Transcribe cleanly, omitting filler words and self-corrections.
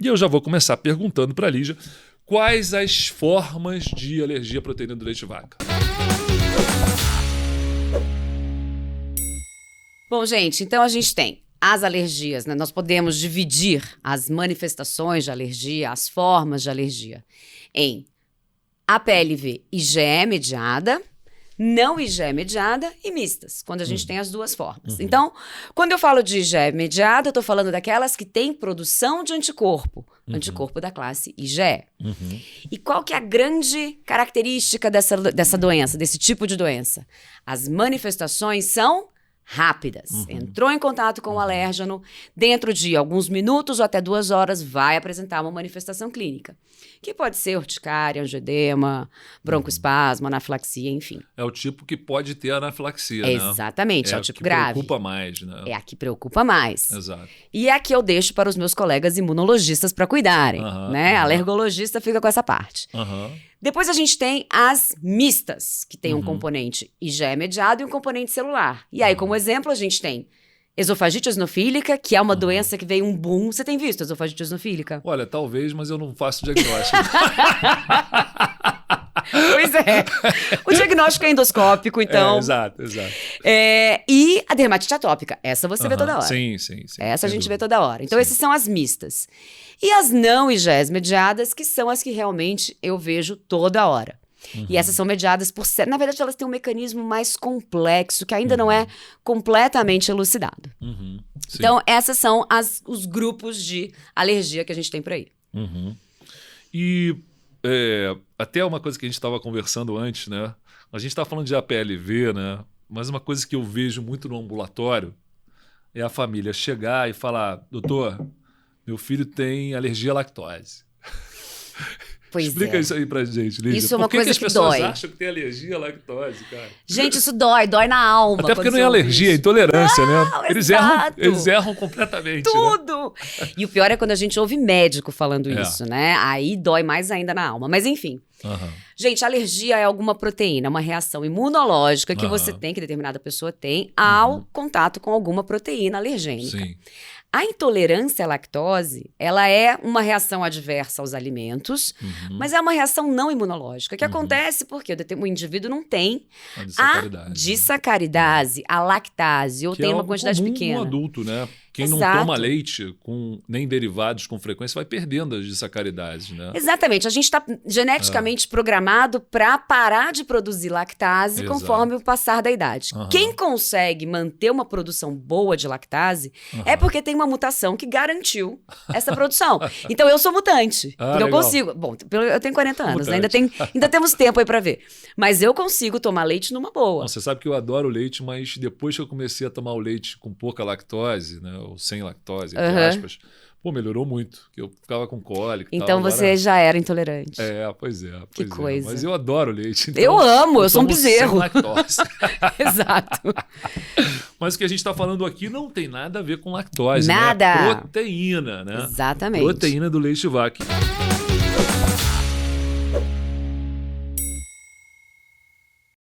E eu já vou começar perguntando para a Lígia quais as formas de alergia à proteína do leite de vaca. Bom, gente, então a gente tem as alergias, né? Nós podemos dividir as manifestações de alergia, as formas de alergia, em APLV IgE mediada, não IgE mediada e mistas, quando a gente tem as duas formas. Então, quando eu falo de IgE mediada, eu estou falando daquelas que têm produção de anticorpo, anticorpo da classe IgE. E qual que é a grande característica dessa doença, desse tipo de doença? As manifestações são rápidas. Entrou em contato com o alérgeno, dentro de alguns minutos ou até 2 horas vai apresentar uma manifestação clínica, que pode ser urticária, angioedema, broncoespasmo, anafilaxia, enfim. É o tipo que pode ter anafilaxia, né? Exatamente, é o tipo grave. Preocupa mais, né? É a que preocupa mais. Exato. E é a que eu deixo para os meus colegas imunologistas para cuidarem, né? Alergologista fica com essa parte. Depois a gente tem as mistas, que tem um componente IgE mediado e um componente celular. E aí, como exemplo, a gente tem esofagite eosinofílica, que é uma doença que veio um boom. Você tem visto esofagite eosinofílica? Olha, talvez, mas eu não faço diagnóstico. Pois é. O diagnóstico é endoscópico, então. Exato. E a dermatite atópica. Essa você vê toda hora. Sim. Essa a gente vê toda hora. Então, essas são as mistas. E as não IgEs mediadas, que são as que realmente eu vejo toda hora. E essas são mediadas por... Na verdade, elas têm um mecanismo mais complexo, que ainda não é completamente elucidado. Então, essas são os grupos de alergia que a gente tem por aí. E até uma coisa que a gente estava conversando antes, né? A gente está falando de APLV, né? Mas uma coisa que eu vejo muito no ambulatório é a família chegar e falar: doutor, meu filho tem alergia à lactose. Pois Explica isso aí pra gente, Lígia. Isso é uma Por que coisa as que pessoas dói. acham que tem alergia à lactose, cara? Gente, isso dói na alma. Até porque quando não é você ouve alergia, é isso. intolerância, Não, né? exato. Eles erram completamente. Tudo! Né? E o pior é quando a gente ouve médico falando É. isso, né? Aí dói mais ainda na alma. Mas enfim. Gente, alergia é alguma proteína, uma reação imunológica que você tem, que determinada pessoa tem, ao contato com alguma proteína alergênica. Sim. A intolerância à lactose, ela é uma reação adversa aos alimentos, mas é uma reação não imunológica, que acontece porque o indivíduo não tem a disacaridase, a lactase, ou que tem é uma algo quantidade comum pequena. No adulto, né? Quem Exato. não toma leite nem derivados com frequência vai perdendo as disacaridases, né? Exatamente. A gente está geneticamente programado para parar de produzir lactase conforme o passar da idade. Quem consegue manter uma produção boa de lactase é porque tem uma mutação que garantiu essa produção. Então, eu sou mutante. Porque eu legal. consigo... Bom, eu tenho 40 anos, né? Mutante. Ainda temos tempo aí para ver. Mas eu consigo tomar leite numa boa. Não, você sabe que eu adoro leite, mas depois que eu comecei a tomar o leite com pouca lactose, né? Ou sem lactose, entre aspas, pô, melhorou muito. Que eu ficava com cólica e então tal. você Agora... já era intolerante. Pois é. Que coisa. Mas eu adoro leite. Então eu amo, eu sou um tomo bezerro. Sem lactose. Exato. Mas o que a gente está falando aqui não tem nada a ver com lactose. Nada. Né? É proteína, né? Exatamente. Proteína do leite de vaca.